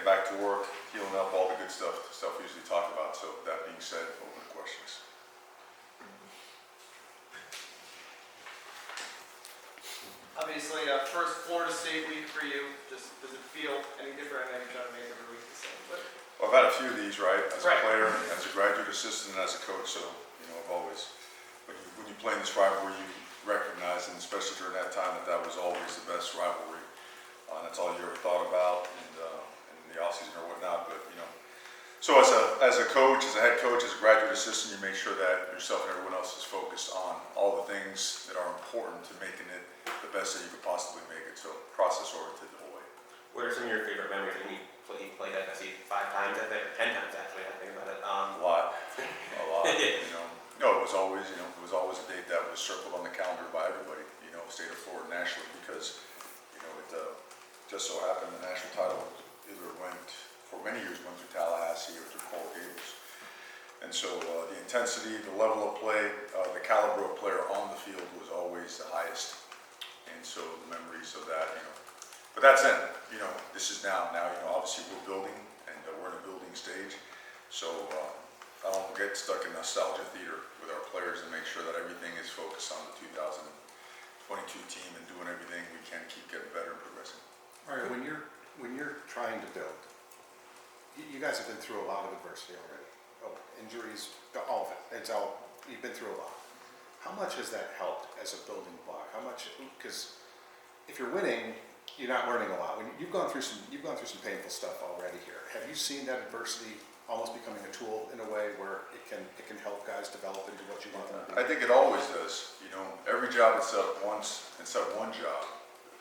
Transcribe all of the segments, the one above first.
getting back to work, healing up, all the good stuff we usually talk about. So that being said, open to questions. Obviously, first Florida State week for you. Just does it feel any different? I know you try to make every week the same, but Well, I've had a few of these, right? As a Right. player, as a graduate assistant, and as a coach. So, I've always, when you play in this rivalry, you recognize, and especially during that time, that was always the best rivalry. That's all you ever thought about in the offseason or whatnot. But, so as a coach, as a head coach, as a graduate assistant, you make sure that yourself and everyone else is focused on all the things that are important to making it the best that you could possibly make it. So process-oriented the whole way. What are some of your favorite memories when you played FSC 5 times, I think, or 10 times actually, I think about it. A lot. No, it was always, a date that was circled on the calendar by everybody, state of Florida nationally, because, it just so happened the national title for many years went through Tallahassee or through Coral Gables. And so the intensity, the level of play, the caliber of player on the field was always the highest. And so the memories of that, But that's it, this is now, obviously we're building, and we're in a building stage. So I don't get stuck in nostalgia theater with our players and make sure that everything is focused on the 2022 team and doing everything we can, keep getting better and progressing. All right, when you're trying to build, you guys have been through a lot of adversity already. Oh, injuries, all of it. You've been through a lot. How much has that helped as a building block? How much? Because if you're winning, you're not learning a lot. When you've gone through some painful stuff already here. Have you seen that adversity almost becoming a tool in a way where it can help guys develop into what you want them to be? I think it always does. Every job except one job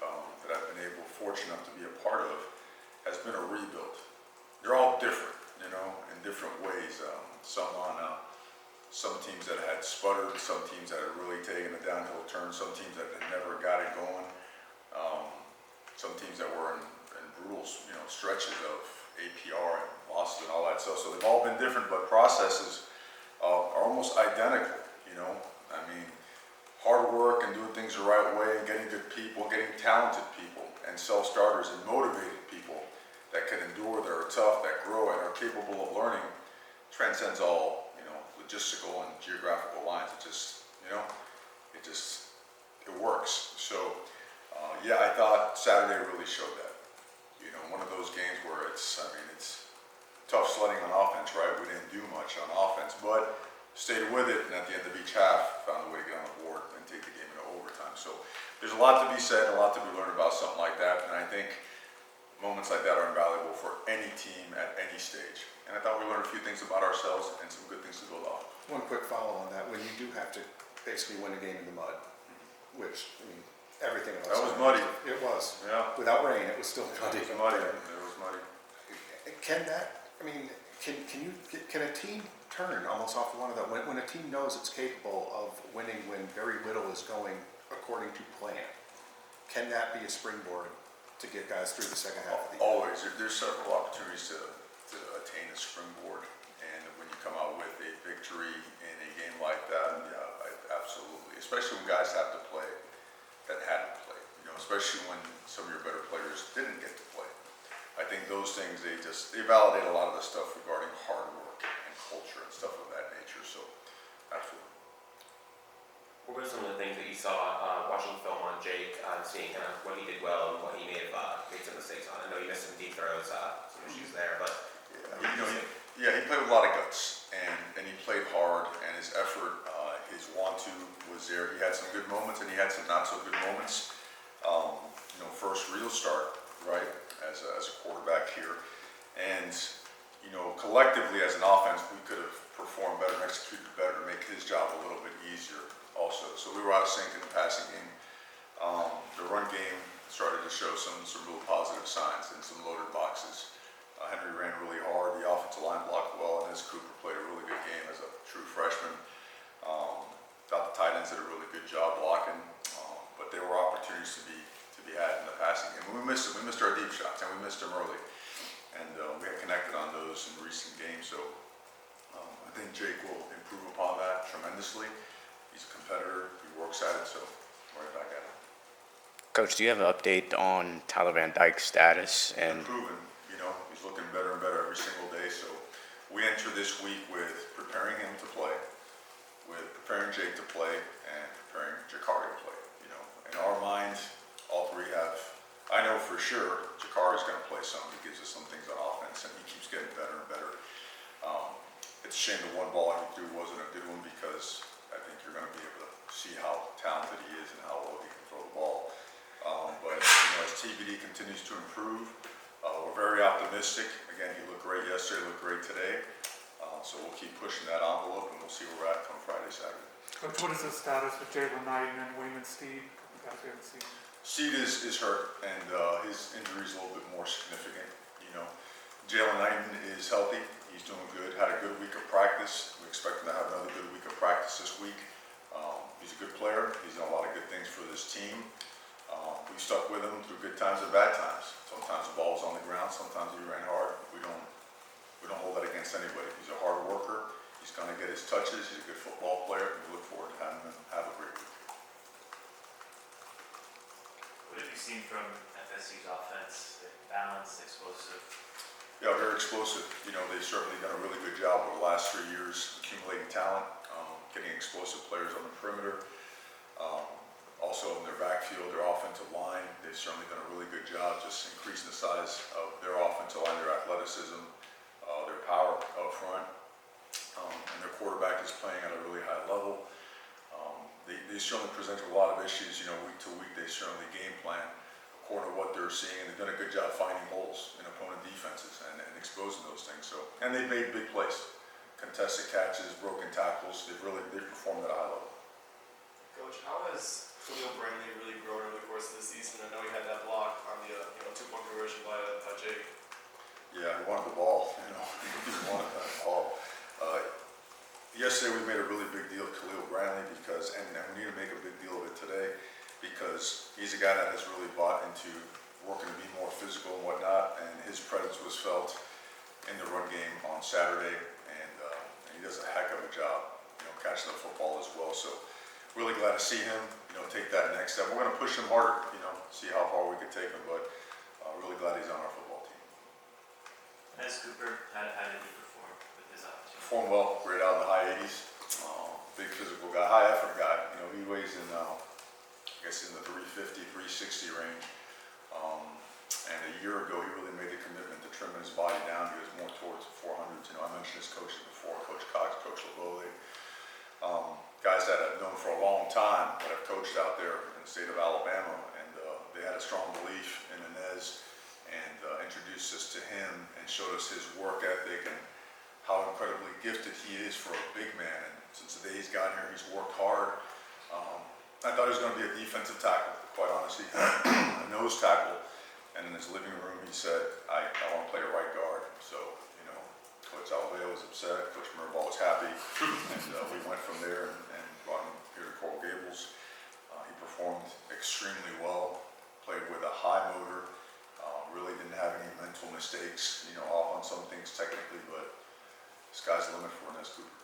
that I've been fortunate enough to be a part of has been a rebuild. They're all different, in different ways. Some teams that had sputtered, some teams that had really taken a downhill turn, some teams that had never got it going, some teams that were in brutal, stretches of APR and losses and all that stuff. So they've all been different, but processes are almost identical. I mean, hard work and doing things the right way and getting good people, getting talented people and self-starters and motivated people that can endure, that are tough, that grow and are capable of learning transcends all, logistical and geographical lines. It works. So, I thought Saturday really showed that. One of those games where it's tough sledding on offense, right? We didn't do much on offense, but stayed with it, and at the end of each half, found a way to get on the board and take the game into overtime. So there's a lot to be said, a lot to be learned about something like that, and I think moments like that are invaluable for any team at any stage. And I thought we learned a few things about ourselves and some good things to build off. One quick follow on that: when you do have to basically win a game in the mud, which everything about that was muddy. It was. Yeah. Without rain, it was still muddy. It was muddy. It was muddy. Can a team turn almost off of one of that when a team knows it's capable of winning when very little is going according to plan? Can that be a springboard to get guys through the second half of the year? Always. There's several opportunities to attain a springboard, and when you come out with a victory in a game like that, absolutely. Especially when guys have to play that hadn't played. Especially when some of your better players didn't get to play. I think those things, they validate a lot of the stuff regarding hard work and culture and stuff of that nature. So, absolutely. What were some of the things that you saw watching film on Jake, seeing kind of what he did well and what he may have made some mistakes on? I know you missed some deep throws, some issues there, but He played with a lot of guts, and he played hard, and his effort, his want-to was there. He had some good moments, and he had some not-so-good moments. First real start, right, as a quarterback here. And, collectively as an offense, we could have performed better and executed better to make his job a little bit easier also. So we were out of sync in the passing game. The run game started to show some real positive signs and some loaded boxes. Henry ran really hard. The offensive line blocked well, and Cooper played a really good game as a true freshman. Thought the tight ends did a really good job blocking, but there were opportunities to be had in the passing game. We missed them. We missed our deep shots, and we missed them early. And we had connected on those in recent games. So I think Jake will improve upon that tremendously. He's a competitor. He works at it. So right back at it. Coach, do you have an update on Tyler Van Dyke's status? And proven, he's he's looking better and better every single day. So we enter this week with preparing him to play, with preparing Jake to play, and preparing Jakari to play. You know, in our mind, all three have. I know for sure Jakari's going to play some. He gives us some things on offense, and he keeps getting better and better. It's a shame the one ball he threw wasn't a good one, because I think you're going to be able to see how talented he is and how well he can throw the ball. But you know, as TBD continues to improve, we're very optimistic. Again, he looked great yesterday, looked great today. So we'll keep pushing that envelope, and we'll see where we're at come Friday, Saturday. Coach, what is the status with Jalen Knight and Wayman Steed? You guys haven't seen. Steed is hurt, and his injury is a little bit more significant. You know, Jalen Knight is healthy. He's doing good. Had a good week of practice. We expect him to have another good week of practice this week. He's a good player. He's done a lot of good things for this team. We stuck with him through good times and bad times. Sometimes the ball's on the ground. Sometimes he ran hard. We don't hold that against anybody. He's a hard worker. He's going to get his touches. He's a good football player. We look forward to having him have a great week. What have you seen from FSU's offense? Balanced, explosive? Yeah, very explosive. You know, they've certainly done a really good job over the last 3 years accumulating talent, getting explosive players on the perimeter. Also in their backfield, their offensive line, they've certainly done a really good job just increasing the size of their offensive line, their athleticism, their power up front. And their quarterback is playing at a really high level. They certainly present a lot of issues, you know, week to week. They certainly game plan according to what they're seeing, and they've done a good job finding holes in opponent defenses and exposing those things. So, and they've made big plays, contested catches, broken tackles. They've performed at a high level. Coach, how has Khalil Brandley really grown over the course of the season? I know he had that block on the 2-point conversion by Jake. Yeah, he wanted the ball. You know, he wanted that ball. Yesterday we made a really big deal of Khalil Brandley because, and we need to make a big deal of it today, because he's a guy that has really bought into working to be more physical and whatnot, and his presence was felt in the run game on Saturday, and he does a heck of a job, you know, catching the football as well. So really glad to see him, you know, take that next step. We're going to push him harder, you know, see how far we can take him, but really glad he's on our football team. As Cooper, how did he perform with his opportunity? Performed well, right out in the high 80s. Big physical guy, high effort guy. You know, he weighs in, I guess, in the 350, 360 range. And a year ago, he really made the commitment to trimming his body down. He was more towards the 400s. You know, I mentioned his coaches before, Coach Cox, Coach LeBeau. Guys that I've known for a long time that have coached out there in the state of Alabama, and they had a strong belief in Inez, and introduced us to him and showed us his work ethic and how incredibly gifted he is for a big man. And since the day he's gotten here, he's worked hard. I thought he was going to be a defensive tackle, quite honestly, a nose tackle. And in his living room, he said, I want to play a right guard. So, you know, Coach Alveo was upset, Coach Mirabal was happy, and we went from there and brought him here to Coral Gables. He performed extremely well, played with a high motor, really didn't have any mental mistakes, you know, off on some things technically, but sky's the limit for Inez Cooper.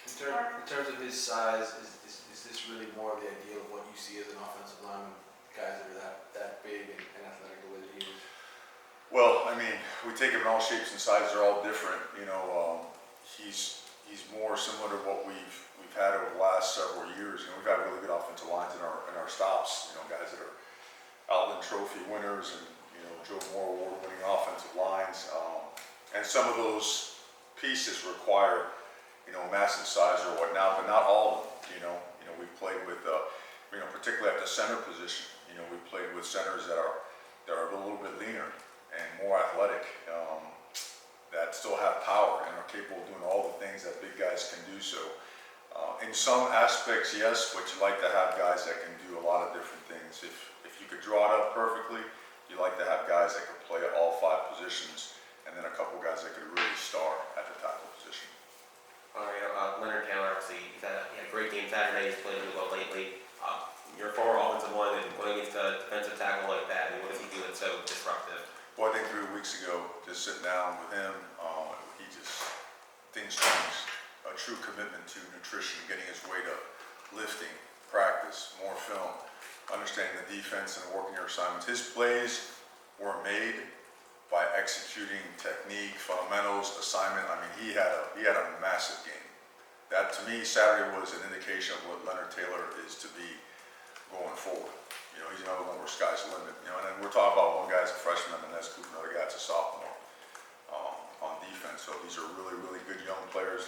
In terms of his size, is this really more of the ideal of what you see as an offensive lineman? Guys that are that big and athletic the way that he is? Well, I mean, we take him in all shapes and sizes. They're all different. You know, he's more similar to what we've had over the last several years. You know, we've had really good offensive lines in our stops. You know, guys that are Outland Trophy winners and, you know, Joe Moore award-winning offensive lines. And some of those pieces require, you know, massive size or whatnot, but not all of them. You know, we've played with, you know, particularly at the center position. You know, we've played with centers that are a little bit leaner and more athletic, that still have power and are capable of doing all the things that big guys can do. So, in some aspects, yes, but you like to have guys that can do a lot of different things. If you could draw it up perfectly, you like to have guys that could play at all 5 positions, and then a couple guys that could really star at the tackle position. Leonard Taylor, obviously, he had a great game Saturday. He's played really well lately. Your former offensive line and going against a defensive tackle like that, I mean, what does he do that's so disruptive? Well, I think 3 weeks ago, just sitting down with him, things changed. A true commitment to nutrition, getting his weight up, lifting, practice, more film, understanding the defense and working your assignments. His plays were made by executing, technique, fundamentals, assignment. I mean, he had a massive game. That, to me, Saturday was an indication of what Leonard Taylor is to be going forward. You know, he's another one where sky's the limit. You know, and then we're talking about one guy's a freshman on the next group, another guy's a sophomore on defense. So these are really, really good young players.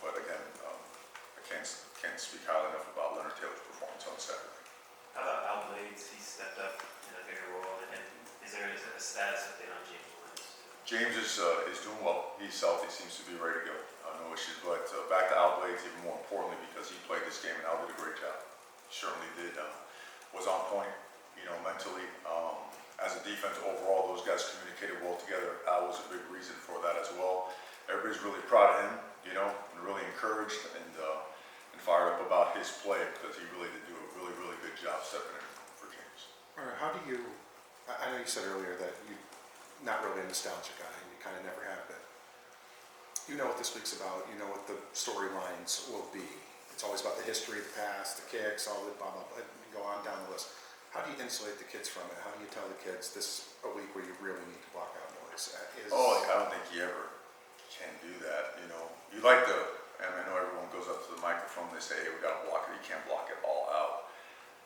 But again, I can't speak highly enough about Leonard Taylor's performance on Saturday. How about Al Blades? He stepped up in a bigger role, and is there a status update on James Williams? James is doing well. He's healthy, seems to be ready to go. No issues. But back to Al Blades, even more importantly, because he played this game and Al did a great job. Certainly did. Was on point, you know, mentally. As a defense overall, those guys communicated well together. Al was a big reason for that as well. Everybody's really proud of him, you know, and really encouraged and fired up about his play because he really did do a really, really good job stepping in for James. All right, how do you, I know you said earlier that you're not really a nostalgia guy, and you kind of never have been. You know what this week's about, you know what the storylines will be. It's always about the history of the past, the kicks, all the blah, blah, blah, and go on down the list. How do you insulate the kids from it? How do you tell the kids this is a week where you really need to block out noise? I don't think you ever can do that, you know. You like to, and I know everyone goes up to the microphone, they say, hey, we gotta block it. You can't block it all out.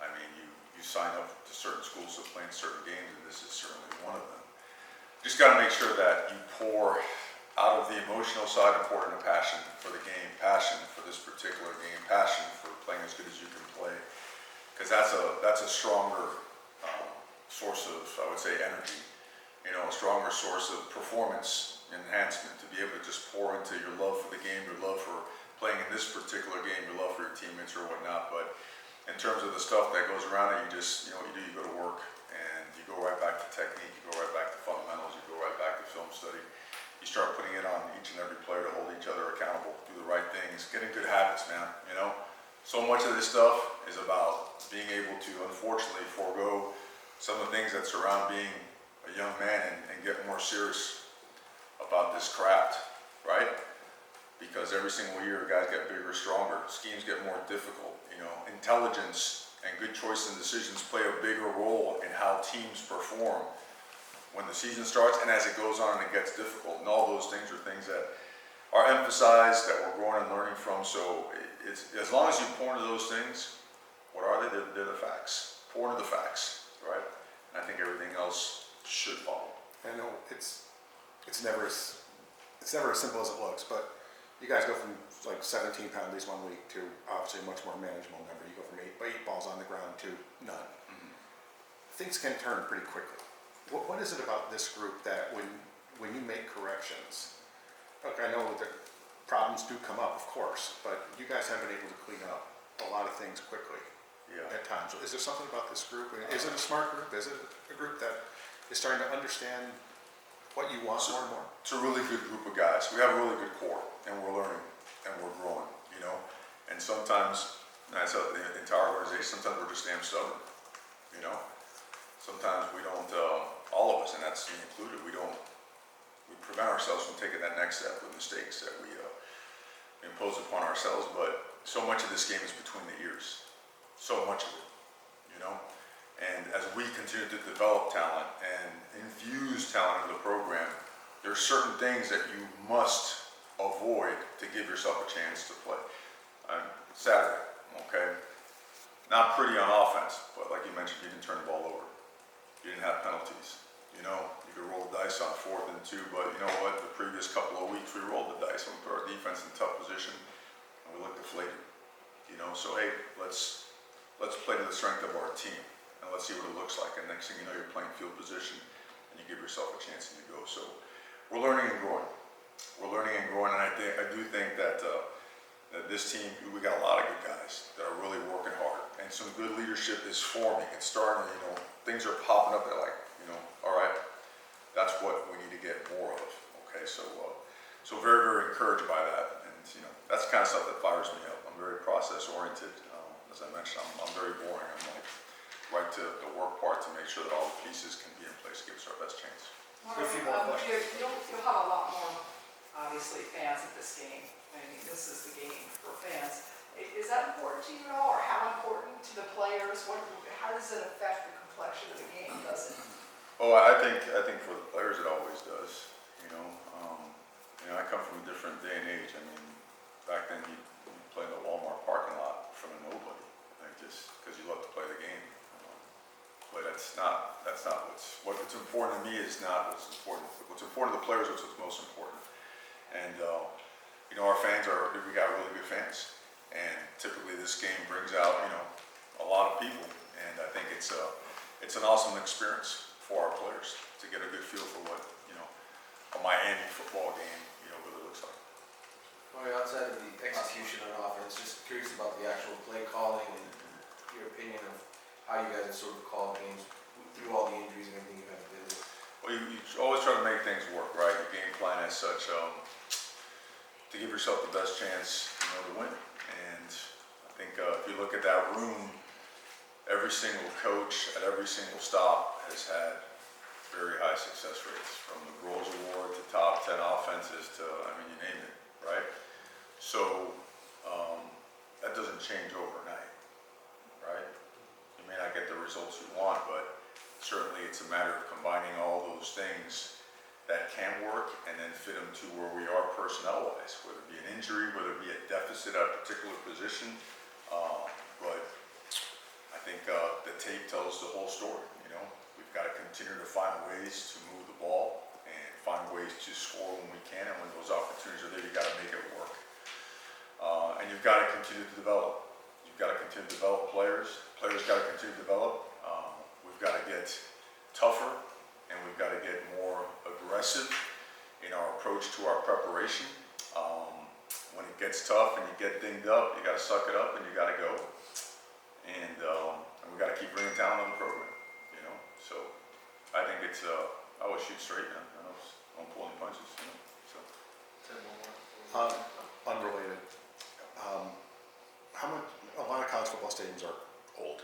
I mean, you sign up to certain schools to play in certain games, and this is certainly one of them. Just gotta make sure that you pour out of the emotional side and pour in a passion for the game, passion for this particular game, passion for playing as good as you can play. Because that's a stronger source of, I would say, energy. You know, a stronger source of performance enhancement to be able to just pour into your love for the game, your love for playing in this particular game, your love for your teammates or whatnot. But in terms of the stuff that goes around it, you go to work and you go right back to technique, you go right back to fundamentals, you go right back to film study. You start putting it on each and every player to hold each other accountable, do the right things, getting good habits, man, you know? So much of this stuff is about being able to, unfortunately, forego some of the things that surround being a young man and get more serious about this craft, right? Because every single year, guys get bigger, stronger, schemes get more difficult, you know? Intelligence and good choices and decisions play a bigger role in how teams perform when the season starts and as it goes on and it gets difficult. And all those things are things that are emphasized, that we're growing and learning from. So it's, as long as you pour into those things, what are they? They're the facts. Pour into the facts, right? And I think everything else should follow. I know it's never as simple as it looks, but you guys go from like 17 penalties 1 week to obviously a much more manageable number. You go from eight balls on the ground to none. Mm-hmm. Things can turn pretty quickly. What is it about this group that when you make corrections, look, I know that problems do come up, of course, but you guys have been able to clean up a lot of things quickly at times. Is there something about this group? Is it a smart group? Is it a group that is starting to understand what you want more and more? It's a really good group of guys. We have a really good core, and we're learning, and we're growing, you know? And sometimes, and I tell the entire organization, sometimes we're just damn stubborn, you know? Sometimes we don't, all of us, and that's me included, we prevent ourselves from taking that next step with mistakes that we impose upon ourselves. But so much of this game is between the ears. So much of it, you know? And as we continue to develop talent and infuse talent into the program, there are certain things that you must avoid to give yourself a chance to play. Saturday, okay? Not pretty on offense, but like you mentioned, you can turn the ball over. You didn't have penalties. You know, you could roll the dice on 4th and 2, but you know what? The previous couple of weeks we rolled the dice and we put our defense in tough position and we looked deflated. You know, so hey, let's play to the strength of our team and let's see what it looks like. And next thing you know, you're playing field position and you give yourself a chance and you go. So we're learning and growing. We're learning and growing, and I do think that that this team, we got a lot of good guys that are really working hard, and some good leadership is forming. It's starting, you know, things are popping up. They're like, you know, all right, that's what we need to get more of. Okay, so very, very encouraged by that, and you know, that's the kind of stuff that fires me up. I'm very process oriented. As I mentioned, I'm very boring. I'm like right to the work part to make sure that all the pieces can be in place to give us our best chance. A few more questions. You'll have a lot more, obviously, fans at this game. I mean, this is the game for fans. Is that important to you at all, or how important to the players? How does it affect the complexion of the game? Does it? Oh, I think for the players it always does, you know. I come from a different day and age. I mean, back then you played in the Walmart parking lot from a nobody, like just because you love to play the game. But that's not what's important to me is not what's important. What's important to the players is what's most important. And our fans we got really good fans, and typically this game brings out a lot of people, and I think it's an awesome experience for our players to get a good feel for what a Miami football game really looks like. Well, outside of the execution on offense, just curious about the actual play calling and your opinion of how you guys have sort of called games through all the injuries and everything you've had to deal with. Well, you always try to make things work, right? Your game plan as such, to give yourself the best chance, to win. And I think if you look at that room, every single coach at every single stop has had very high success rates, from the Rose Award to top 10 offenses to, you name it, right? So that doesn't change overnight, right? You may not get the results you want, but certainly it's a matter of combining all those things that can work and then fit them to where we are personnel-wise, whether it be an injury, whether it be a deficit at a particular position. But I think the tape tells the whole story. We've got to continue to find ways to move the ball and find ways to score when we can, and when those opportunities are there, you've got to make it work. And you've got to continue to develop. You've got to continue to develop players. Players got to continue to develop. We've got to get tougher, and we've got to get more aggressive in our approach to our preparation. When it gets tough and you get dinged up, you got to suck it up and you got to go. And we got to keep bringing talent on the program. So I think it's I always shoot straight, man. I don't pull any punches. So. Unrelated. A lot of college football stadiums are old,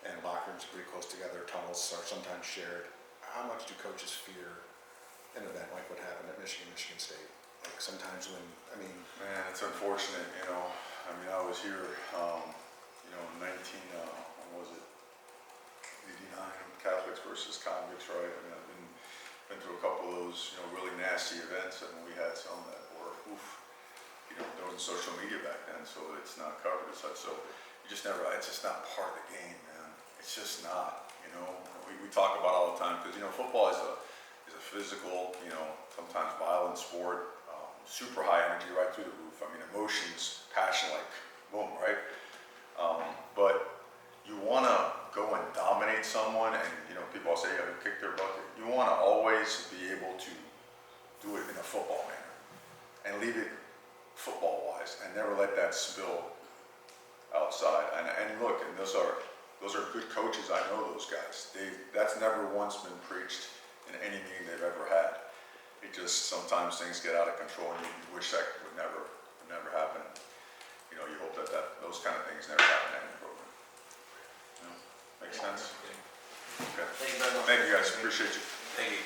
and locker rooms are pretty close together. Tunnels are sometimes shared. How much do coaches fear an event like what happened at Michigan State? Like sometimes Man, it's unfortunate. I was here, in 19, what was it? 89, Catholics versus convicts, right? I've been through a couple of those, really nasty events, and we had some that were, there wasn't social media back then, so it's not covered as such. So it's just not part of the game, man. It's just not, We talk about it all the time because, football is a physical, sometimes violent sport, super high energy right through the roof. Emotions, passion, like boom, right? But you want to go and dominate someone, and people say, kick their bucket. You want to always be able to do it in a football manner and leave it football-wise, and never let that spill outside. And look, and those are good coaches. I know those guys. That's never once been preached in any meeting they've ever had. It just sometimes things get out of control, and you wish that would never happen. You hope that those kind of things never happen in the program. Makes sense? Okay. Thank you very much. Thank you guys. Appreciate you. Thank you.